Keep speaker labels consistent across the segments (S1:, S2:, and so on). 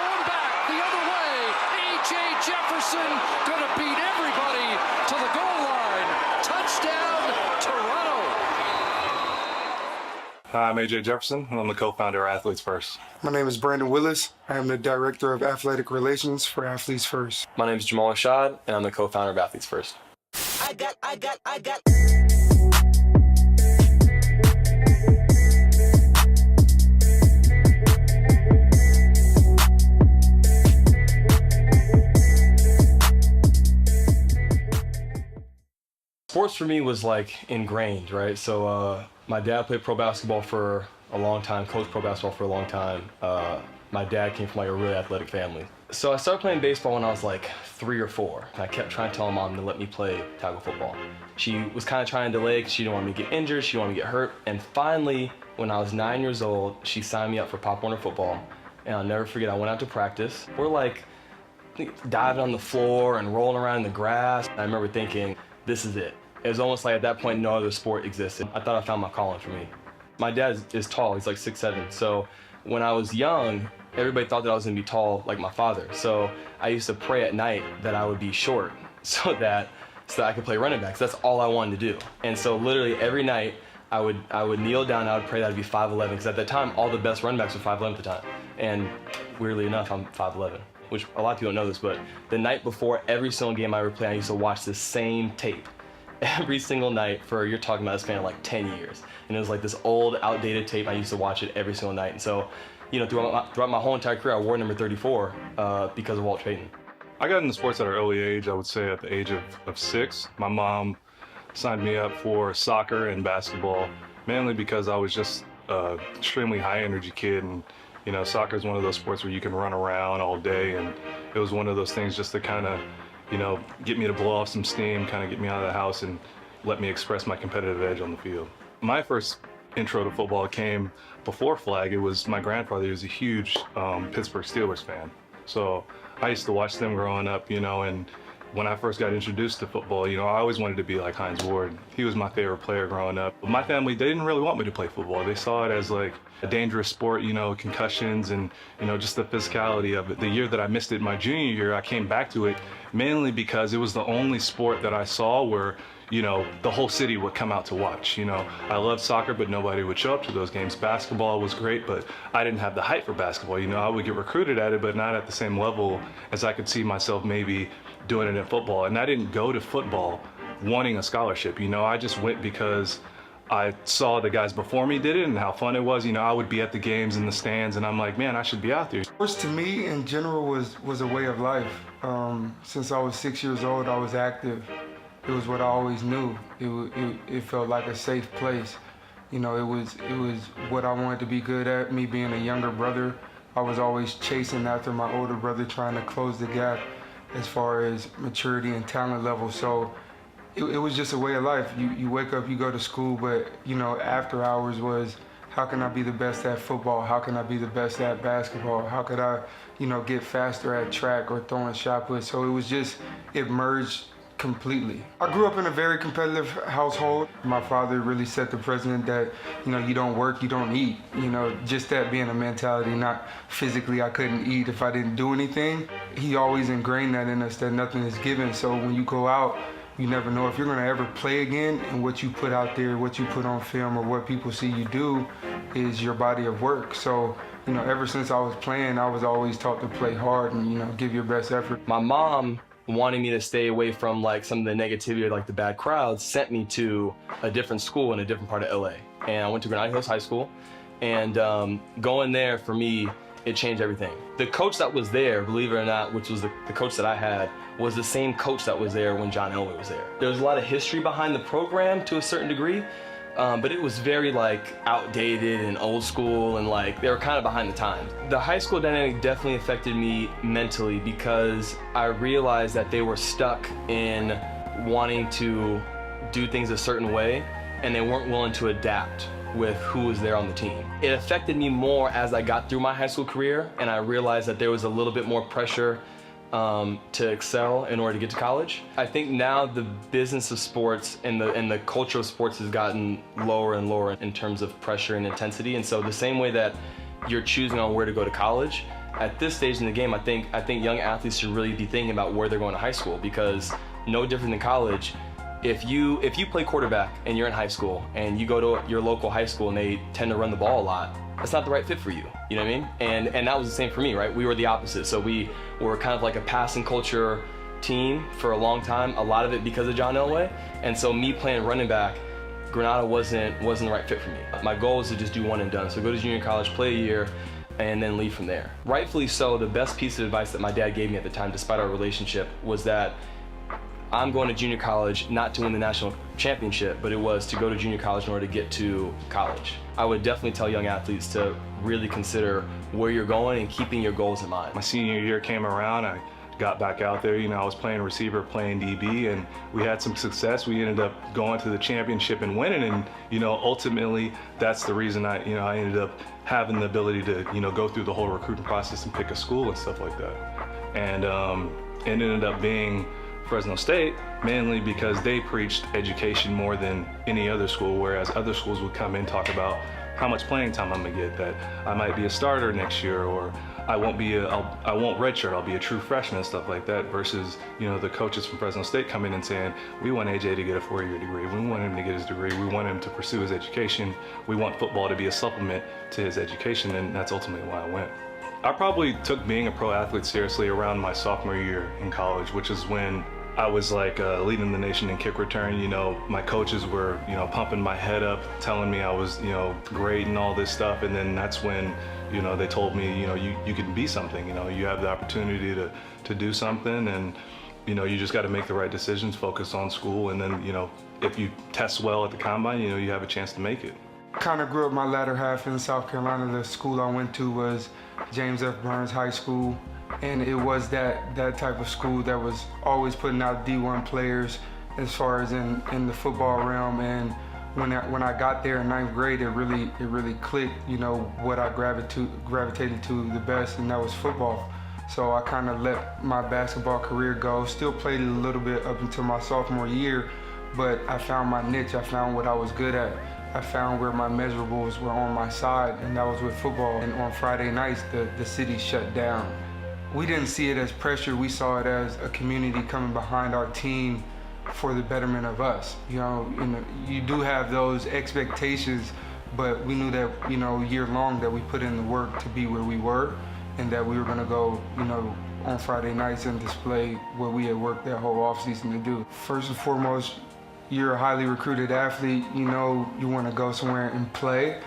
S1: going back the other way. A.J. Jefferson going to beat everybody to the goal line. Touchdown, Toronto.
S2: Hi, I'm A.J. Jefferson, and I'm the co-founder of Athletes First.
S3: My name is Brandon Willis. I am the Director of Athletic Relations for Athletes First.
S4: My name is Jamal Rashad, and I'm the co-founder of Athletes First.
S5: I got.
S4: Sports for me was like ingrained, right? So my dad played pro basketball for a long time, coached pro basketball for a long time. My dad came from like a really athletic family. So I started playing baseball when I was like 3 or 4. And I kept trying to tell mom to let me play tackle football. She was kind of trying to delay because she didn't want me to get injured, she didn't want me to get hurt. And finally, when I was 9 years old, she signed me up for Pop Warner football. And I'll never forget, I went out to practice. We're like diving on the floor and rolling around in the grass. I remember thinking, this is it. It was almost like at that point, no other sport existed. I thought I found my calling for me. My dad is tall, he's like 6'7". So when I was young, everybody thought that I was gonna be tall like my father. So I used to pray at night that I would be short so that I could play running back. That's all I wanted to do. And so literally every night I would kneel down and I would pray that I'd be 5'11", because at that time all the best running backs were 5'11" at the time. And weirdly enough, I'm 5'11", which a lot of people don't know this, but the night before every single game I ever played, I used to watch the same tape every single night for, you're talking about a span of like 10 years. And it was like this old, outdated tape. I used to watch it every single night. And so, you know, throughout my whole entire career, I wore number 34 because of Walt Payton.
S2: I got into sports at an early age, I would say at the age of 6. My mom signed me up for soccer and basketball, mainly because I was just an extremely high energy kid. And, you know, soccer is one of those sports where you can run around all day. And it was one of those things just to kind of, you know, get me to blow off some steam, kind of get me out of the house and let me express my competitive edge on the field. My first intro to football came before flag. It was my grandfather. He was a huge Pittsburgh Steelers fan. So I used to watch them growing up, you know, and when I first got introduced to football, you know, I always wanted to be like Hines Ward. He was my favorite player growing up. But my family, they didn't really want me to play football. They saw it as like a dangerous sport, you know, concussions and, you know, just the physicality of it. The year that I missed it, my junior year, I came back to it mainly because it was the only sport that I saw where, you know, the whole city would come out to watch. You know, I loved soccer, but nobody would show up to those games. Basketball was great, but I didn't have the height for basketball. You know, I would get recruited at it, but not at the same level as I could see myself maybe doing it in football. And I didn't go to football wanting a scholarship. You know, I just went because I saw the guys before me did it and how fun it was. You know, I would be at the games in the stands and I'm like, man, I should be out there.
S3: Sports to me in general was a way of life. Since I was 6 years old, I was active. It was what I always knew. It felt like a safe place. You know, it was what I wanted to be good at. Me being a younger brother, I was always chasing after my older brother, trying to close the gap as far as maturity and talent level. So it was just a way of life. You wake up, you go to school, but you know, after hours was, how can I be the best at football? How can I be the best at basketball? How could I, you know, get faster at track or throwing shot put? So it was just, it merged completely. I grew up in a very competitive household. My father really set the precedent that, you know, you don't work, you don't eat. You know, just that being a mentality, not physically I couldn't eat if I didn't do anything. He always ingrained that in us, that nothing is given. So when you go out, you never know if you're gonna ever play again, and what you put out there, what you put on film, or what people see you do is your body of work. So, you know, ever since I was playing, I was always taught to play hard and, you know, give your best effort.
S4: My mom, wanting me to stay away from like some of the negativity or like the bad crowds, sent me to a different school in a different part of LA. And I went to Granada Hills High School, and going there for me, it changed everything. The coach that was there, believe it or not, which was the coach that I had, was the same coach that was there when John Elway was there. There was a lot of history behind the program to a certain degree, but it was very like outdated and old school, and like they were kind of behind the times. The high school dynamic definitely affected me mentally because I realized that they were stuck in wanting to do things a certain way and they weren't willing to adapt with who was there on the team. It affected me more as I got through my high school career and I realized that there was a little bit more pressure to excel in order to get to college. I think now the business of sports and the culture of sports has gotten lower and lower in terms of pressure and intensity. And so the same way that you're choosing on where to go to college, At this stage in the game, I think young athletes should really be thinking about where they're going to high school, because no different than college, if you play quarterback and you're in high school and you go to your local high school and they tend to run the ball a lot, that's not the right fit for you. You know what I mean? And that was the same for me, right? We were the opposite. So we were kind of like a passing culture team for a long time, a lot of it because of John Elway. And so me playing running back, Granada wasn't the right fit for me. My goal was to just do one and done. So go to junior college, play a year, and then leave from there. Rightfully so, the best piece of advice that my dad gave me at the time, despite our relationship, was that I'm going to junior college not to win the national championship, but it was to go to junior college in order to get to college. I would definitely tell young athletes to really consider where you're going and keeping your goals in mind.
S2: My senior year came around, I got back out there. I was playing receiver, playing DB, and we had some success. We ended up going to the championship and winning, and ultimately that's the reason I ended up having the ability to go through the whole recruiting process and pick a school and stuff like that. And it ended up being Fresno State, mainly because they preached education more than any other school, whereas other schools would come in and talk about how much playing time I'm gonna get, that I might be a starter next year, or I won't redshirt, I'll be a true freshman and stuff like that, versus the coaches from Fresno State coming in and saying, we want AJ to get a 4-year degree, we want him to get his degree, we want him to pursue his education, we want football to be a supplement to his education, and that's ultimately why I went. I probably took being a pro athlete seriously around my sophomore year in college, which is when I was like leading the nation in kick return. My coaches were, pumping my head up, telling me I was, great and all this stuff. And then that's when, they told me, you can be something. You have the opportunity to do something, and you just got to make the right decisions, focus on school, and then if you test well at the combine, you have a chance to make it.
S3: Kind of grew up my latter half in South Carolina. The school I went to was James F. Burns High School. And it was that type of school that was always putting out D1 players as far as in the football realm. And when I got there in 9th grade, it really clicked, what I gravitated to the best, and that was football. So I kind of let my basketball career go. Still played it a little bit up until my sophomore year, but I found my niche. I found what I was good at. I found where my measurables were on my side, and that was with football. And on Friday nights, the city shut down. We didn't see it as pressure. We saw it as a community coming behind our team for the betterment of us. You do have those expectations, but we knew that, year long, that we put in the work to be where we were, and that we were gonna go, on Friday nights and display what we had worked that whole offseason to do. First and foremost, you're a highly recruited athlete. You wanna go somewhere and play.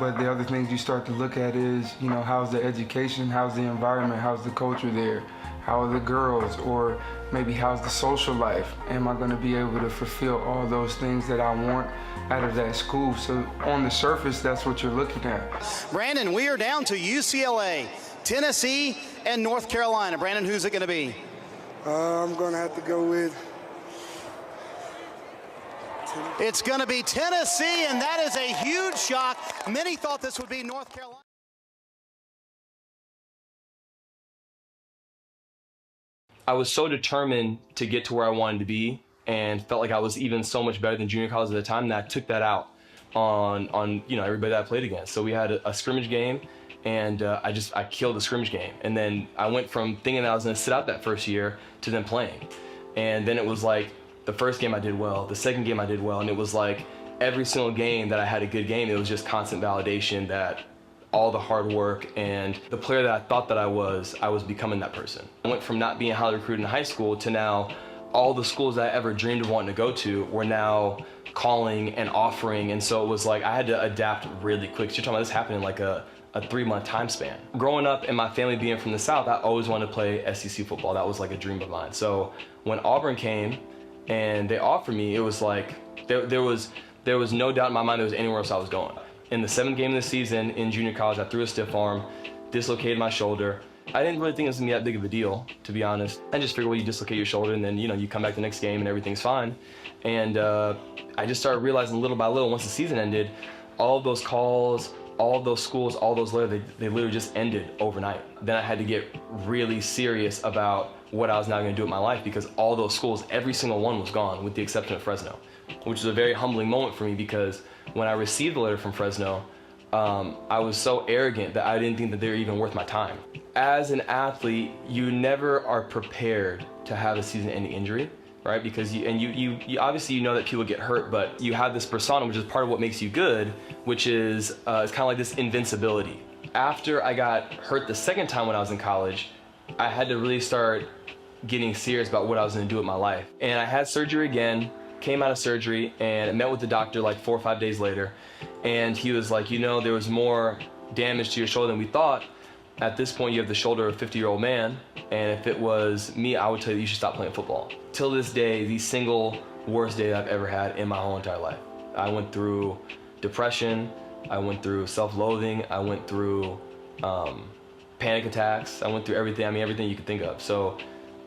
S3: But the other things you start to look at is, how's the education, how's the environment, how's the culture there, how are the girls, or maybe how's the social life? Am I going to be able to fulfill all those things that I want out of that school? So on the surface, that's what you're looking at.
S5: Brandon, we are down to UCLA, Tennessee, and North Carolina. Brandon, who's it going to be?
S3: I'm going to have to go with...
S5: It's going to be Tennessee, and that is a huge shock. Many thought this would be North Carolina.
S4: I was so determined to get to where I wanted to be, and felt like I was even so much better than junior college at the time, that I took that out on everybody that I played against. So we had a scrimmage game, and I killed the scrimmage game. And then I went from thinking that I was going to sit out that first year to then playing. And then it was like, the first game I did well, the second game I did well, and it was like every single game that I had a good game, it was just constant validation that all the hard work and the player that I thought that I was becoming that person. I went from not being highly recruited in high school to now all the schools that I ever dreamed of wanting to go to were now calling and offering, and so it was like I had to adapt really quick. So you're talking about this happening in like a 3-month time span. Growing up and my family being from the South, I always wanted to play SEC football. That was like a dream of mine. So when Auburn came, and they offered me, it was like, there was no doubt in my mind there was anywhere else I was going. In the 7th game of the season in junior college, I threw a stiff arm, dislocated my shoulder. I didn't really think it was gonna be that big of a deal, to be honest. I just figured, well, you dislocate your shoulder and then, you come back the next game and everything's fine. And I just started realizing little by little, once the season ended, all of those calls, all of those schools, all those letters, they literally just ended overnight. Then I had to get really serious about what I was now going to do with my life, because all those schools, every single one was gone with the exception of Fresno, which was a very humbling moment for me, because when I received the letter from Fresno, I was so arrogant that I didn't think that they were even worth my time. As an athlete, you never are prepared to have a season-ending injury, right? Because you obviously you know that people get hurt, but you have this persona, which is part of what makes you good, which is it's kind of like this invincibility. After I got hurt the second time when I was in college, I had to really start getting serious about what I was going to do with my life. And I had surgery again, came out of surgery, and I met with the doctor like 4 or 5 days later, and he was like, you know, there was more damage to your shoulder than we thought. At this point, you have the shoulder of a 50-year-old man, and if it was me, I would tell you you should stop playing football. Till this day, the single worst day I've ever had in my whole entire life. I went through depression, I went through self-loathing, I went through panic attacks, I went through everything, everything you could think of. So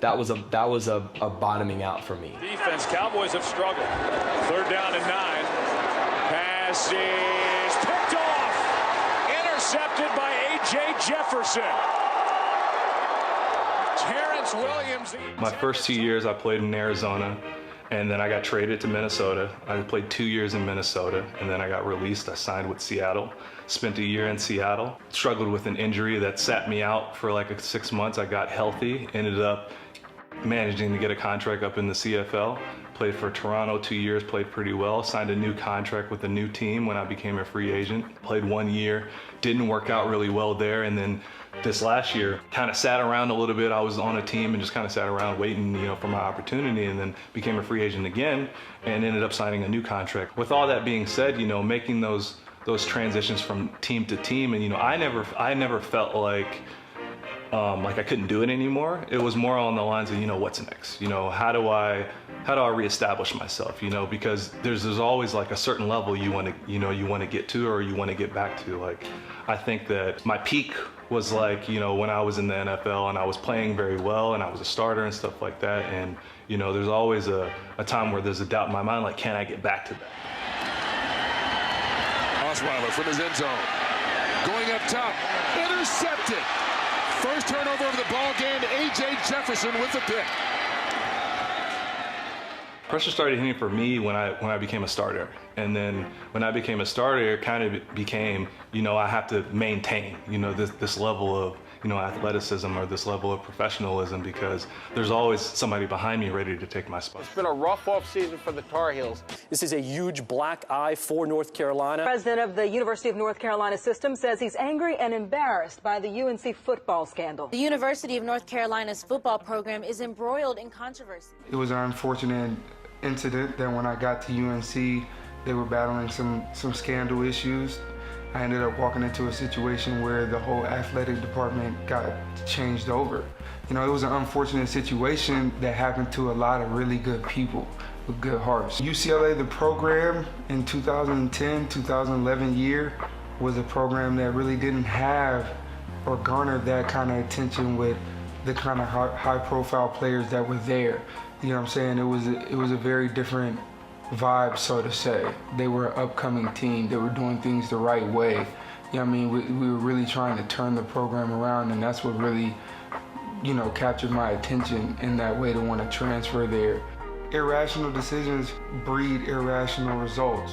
S4: that was a bottoming out for me.
S6: Defense, Cowboys have struggled. 3rd down and 9. Pass is picked off. Intercepted by A.J. Jefferson. Terrence Williams.
S2: My first 2 years I played in Arizona, and then I got traded to Minnesota. I played 2 years in Minnesota, and then I got released. I signed with Seattle. Spent a year in Seattle. Struggled with an injury that sat me out for like 6 months. I got healthy, ended up managing to get a contract up in the CFL. Played for Toronto 2 years, played pretty well. Signed a new contract with a new team when I became a free agent. Played 1 year, didn't work out really well there, and then this last year kind of sat around a little bit. I was on a team and just kind of sat around waiting, you know, for my opportunity, and then became a free agent again and ended up signing a new contract. With all that being said, you know, making those transitions from team to team, and you know, I never felt like I couldn't do it anymore. It was more on the lines of, you know, what's next? You know, how do I reestablish myself? You know, because there's always like a certain level you want to get to, or you want to get back to. Like, I think that my peak was like, you know, when I was in the NFL and I was playing very well and I was a starter and stuff like that. And you know, there's always a time where there's a doubt in my mind, like, can I get back to that?
S1: Osweiler from his end zone. Going up top. Intercepted. First turnover of the ball game. A.J. Jefferson with the pick.
S2: Pressure started hitting for me when I became a starter. And then when I became a starter, it kind of became, you know, I have to maintain, you know, this level of, you know, athleticism or this level of professionalism, because there's always somebody behind me ready to take my spot.
S7: It's been a rough offseason for the Tar Heels.
S8: This is a huge black eye for North Carolina.
S9: President of the University of North Carolina system says he's angry and embarrassed by the UNC football scandal.
S10: The University of North Carolina's football program is embroiled in controversy.
S3: It was an unfortunate incident that when I got to UNC, they were battling some scandal issues. I ended up walking into a situation where the whole athletic department got changed over. You know, it was an unfortunate situation that happened to a lot of really good people with good hearts. UCLA, the program in 2010, 2011 year, was a program that really didn't have or garnered that kind of attention with the kind of high profile players that were there. You know what I'm saying? It was a very different vibe, so to say. They were an upcoming team. They were doing things the right way. You know what I mean? We were really trying to turn the program around, and that's what really, you know, captured my attention in that way to want to transfer there. Irrational decisions breed irrational results.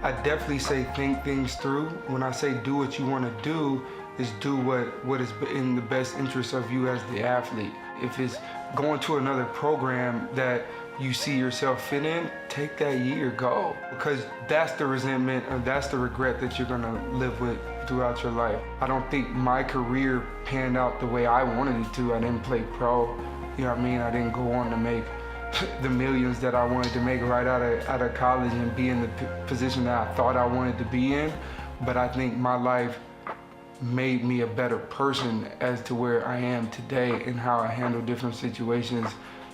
S3: I definitely say think things through. When I say do what you want to do, is do what is in the best interest of you as the athlete. If it's going to another program that you see yourself fit in, take that year, go. Because that's the resentment or that's the regret that you're gonna live with throughout your life. I don't think my career panned out the way I wanted it to. I didn't play pro, you know what I mean? I didn't go on to make the millions that I wanted to make right out of college and be in the position that I thought I wanted to be in. But I think my life made me a better person as to where I am today and how I handle different situations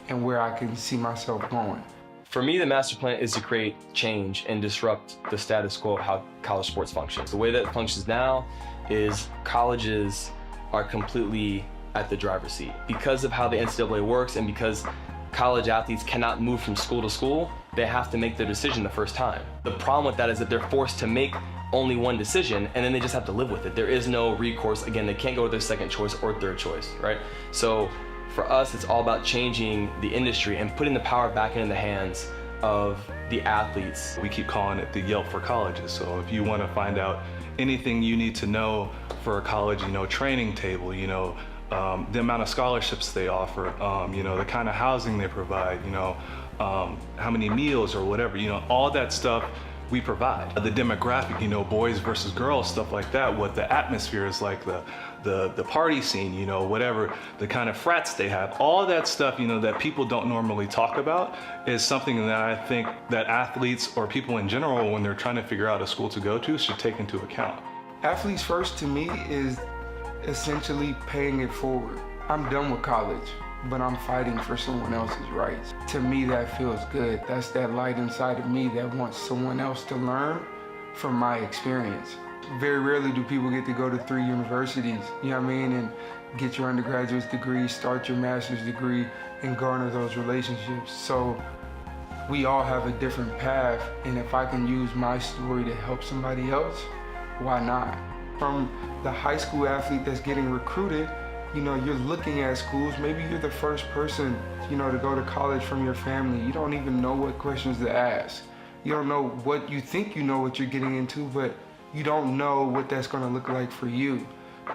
S3: and where I can see myself going.
S4: For me, the master plan is to create change and disrupt the status quo of how college sports functions. The way that it functions now is colleges are completely at the driver's seat. Because of how the NCAA works and because college athletes cannot move from school to school, they have to make their decision the first time. The problem with that is that they're forced to make only one decision and then they just have to live with it. There is no recourse. Again, they can't go with their second choice or third choice, right? So for us, it's all about changing the industry and putting the power back in the hands of the athletes.
S2: We keep calling it the Yelp for colleges. So if you want to find out anything you need to know for a college, training table, the amount of scholarships they offer, the kind of housing they provide, how many meals or whatever, all that stuff we provide. The demographic, boys versus girls, stuff like that, what the atmosphere is like, the party scene, whatever, the kind of frats they have, all that stuff, that people don't normally talk about is something that I think that athletes or people in general, when they're trying to figure out a school to go to, should take into account.
S3: Athletes First to me is essentially paying it forward. I'm done with college, but I'm fighting for someone else's rights. To me, that feels good. That's that light inside of me that wants someone else to learn from my experience. Very rarely do people get to go to 3 universities, and get your undergraduate degree, start your master's degree, and garner those relationships. So we all have a different path, and if I can use my story to help somebody else, why not? From the high school athlete that's getting recruited, you're looking at schools, maybe you're the first person, to go to college from your family. You don't even know what questions to ask. You don't know what you think you know what you're getting into, but you don't know what that's gonna look like for you.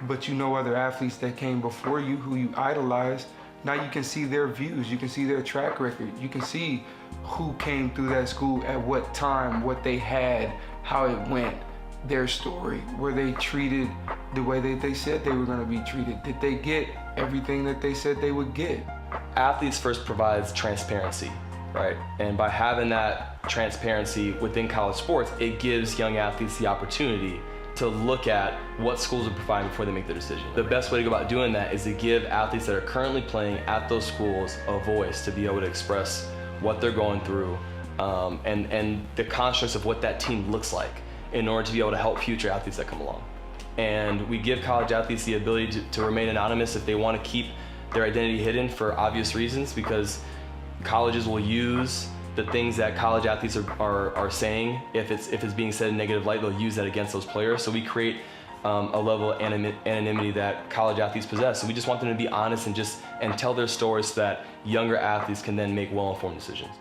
S3: But other athletes that came before you who you idolized, now you can see their views, you can see their track record, you can see who came through that school at what time, what they had, how it went. Their story. Were they treated the way that they said they were going to be treated? Did they get everything that they said they would get?
S4: Athletes First provides transparency, right? And by having that transparency within college sports, it gives young athletes the opportunity to look at what schools are providing before they make their decision. The best way to go about doing that is to give athletes that are currently playing at those schools a voice to be able to express what they're going through and the constructs of what that team looks like, in order to be able to help future athletes that come along. And we give college athletes the ability to remain anonymous if they want to keep their identity hidden for obvious reasons, because colleges will use the things that college athletes are saying. If it's being said in negative light, they'll use that against those players. So we create a level of anonymity that college athletes possess. So we just want them to be honest and tell their stories so that younger athletes can then make well-informed decisions.